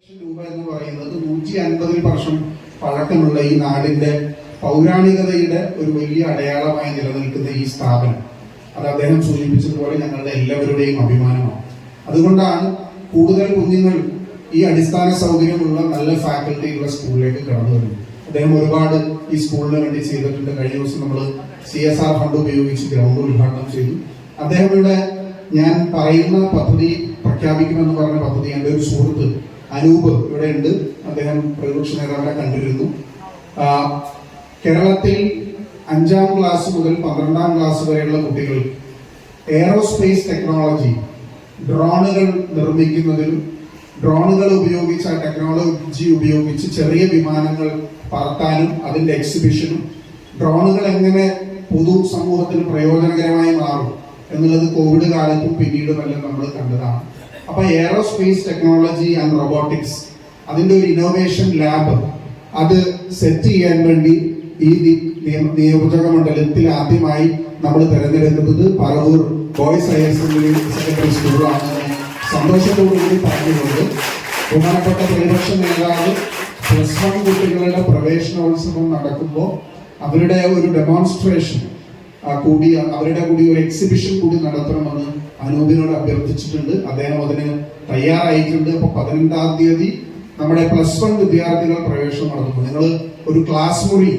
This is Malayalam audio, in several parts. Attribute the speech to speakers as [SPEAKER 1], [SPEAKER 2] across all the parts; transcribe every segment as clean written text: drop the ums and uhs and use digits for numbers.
[SPEAKER 1] രൂപ എന്ന് പറയുന്നത് 150 വർഷം പഴക്കമുള്ള ഈ നാടിന്റെ പൗരാണികതയുടെ ഒരു വലിയ അടയാളമായി നിലനിൽക്കുന്ന ഈ സ്ഥാപനം, അത് അദ്ദേഹം സൂചിപ്പിച്ചതുപോലെ ഞങ്ങളുടെ എല്ലാവരുടെയും അഭിമാനമാണ്. അതുകൊണ്ടാണ് കൂടുതൽ കുഞ്ഞുങ്ങൾ ഈ അടിസ്ഥാന സൗകര്യമുള്ള നല്ല ഫാക്കൽറ്റിയുള്ള സ്കൂളിലേക്ക് കടന്നു വരുന്നത്. അദ്ദേഹം ഒരുപാട് ഈ സ്കൂളിന് വേണ്ടി ചെയ്തിട്ടുണ്ട്. കഴിഞ്ഞ ദിവസം നമ്മൾ CSR ഫണ്ട് ഉപയോഗിച്ച് ഗ്രൗണ്ട് ഉദ്ഘാടനം ചെയ്തു. അദ്ദേഹം ഇവിടെ ഞാൻ പറയുന്ന പദ്ധതി പ്രഖ്യാപിക്കുമെന്ന് പറഞ്ഞ പദ്ധതി എൻ്റെ ഒരു സുഹൃത്ത് അനൂപ് ഇവിടെ ഉണ്ട്. അദ്ദേഹം പ്രതിപക്ഷ നേതാവിനെ കണ്ടിരുന്നു. കേരളത്തിൽ 5ാം ക്ലാസ് മുതൽ 12ാം ക്ലാസ് വരെയുള്ള കുട്ടികൾ എയറോസ്പേസ് ടെക്നോളജി, ഡ്രോണുകൾ നിർമ്മിക്കുന്നതിലും ഡ്രോണുകൾ ഉപയോഗിച്ച് ആ ടെക്നോളജി ഉപയോഗിച്ച് ചെറിയ വിമാനങ്ങൾ പറത്താനും അതിന്റെ എക്സിബിഷനും ഡ്രോണുകൾ എങ്ങനെ പൊതു സമൂഹത്തിന് പ്രയോജനകരമായി മാറും എന്നുള്ളത് കോവിഡ് കാലത്തും പിന്നീടുമെല്ലാം നമ്മൾ കണ്ടതാണ്. അപ്പൊ എയറോസ്പേസ് ടെക്നോളജി ആൻഡ് റോബോട്ടിക്സ് അതിന്റെ ഒരു ഇന്നോവേഷൻ ലാബ് അത് സെറ്റ് ചെയ്യാൻ വേണ്ടി ഈ നിയോജക മണ്ഡലത്തിൽ ആദ്യമായി നമ്മൾ തിരഞ്ഞെടുക്കുന്നത് പറവൂർ ബോയ്സ് ഹയർ സെക്കൻഡറി സ്കൂളാണെന്ന് സന്തോഷത്തോടുകൂടി പറഞ്ഞുകൊണ്ട് ബഹുമാനപ്പെട്ട പ്രതിപക്ഷ നേതാവ് +1 കുട്ടികളുടെ പ്രവേശനോത്സവം നടക്കുമ്പോൾ അവരുടെ ഒരു ഡെമോൺസ്ട്രേഷൻ കൂടി, അവരുടെ കൂടി ഒരു എക്സിബിഷൻ കൂടി നടത്തണമെന്ന് അനൂപിനോട് അഭ്യർത്ഥിച്ചിട്ടുണ്ട്. അദ്ദേഹം അതിന് തയ്യാറായിട്ടുണ്ട്. അപ്പൊ 15ാം തീയതി നമ്മുടെ +1 വിദ്യാർത്ഥികൾ പ്രവേശനം നടത്തുന്നു. നിങ്ങൾ ഒരു ക്ലാസ് മുറി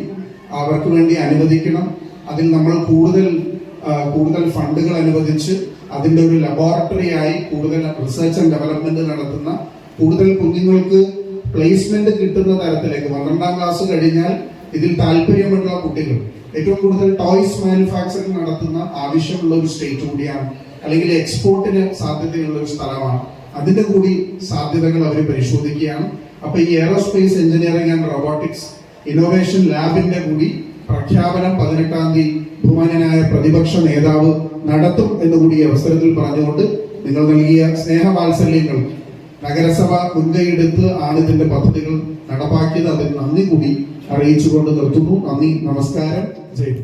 [SPEAKER 1] അവർക്ക് വേണ്ടി അനുവദിക്കണം. അതിൽ നമ്മൾ കൂടുതൽ ഫണ്ടുകൾ അനുവദിച്ച് അതിന്റെ ഒരു ലബോറട്ടറി ആയി കൂടുതൽ റിസർച്ച് ആൻഡ് ഡെവലപ്മെന്റ് നടത്തുന്ന, കൂടുതൽ കുഞ്ഞുങ്ങൾക്ക് പ്ലേസ്മെന്റ് കിട്ടുന്ന തരത്തിലേക്ക് 12ാം ക്ലാസ് കഴിഞ്ഞാൽ ഇതിൽ താല്പര്യമുള്ള കുട്ടികൾ ഏറ്റവും കൂടുതൽ ടോയ്സ് മാനുഫാക്ചറിംഗ് നടത്തുന്ന ആവശ്യമുള്ള ഒരു സ്റ്റേറ്റ് കൂടിയാണ്, അല്ലെങ്കിൽ എക്സ്പോർട്ടിന് സാധ്യതയുള്ള ഒരു സ്ഥലമാണ്. അതിന്റെ കൂടി സാധ്യതകൾ അവർ പരിശോധിക്കുകയാണ്. അപ്പൊ ഈ aerospace engineering and robotics innovation ലാബിന്റെ കൂടി പ്രഖ്യാപനം 18ാം തീയതി ബഹുമാന്യനായ പ്രതിപക്ഷ നേതാവ് നടത്തും എന്നുകൂടി അവസരത്തിൽ പറഞ്ഞുകൊണ്ട് നിങ്ങൾ നൽകിയ സ്നേഹവാത്സല്യങ്ങൾ നഗരസഭ മുൻകൈയെടുത്ത് ആണ് ഇതിന്റെ പദ്ധതികൾ നടപ്പാക്കിയത്. അതിൽ നന്ദി കൂടി അറിയിച്ചുകൊണ്ട് നിർത്തുന്നു. നന്ദി, നമസ്കാരം, ജയ്.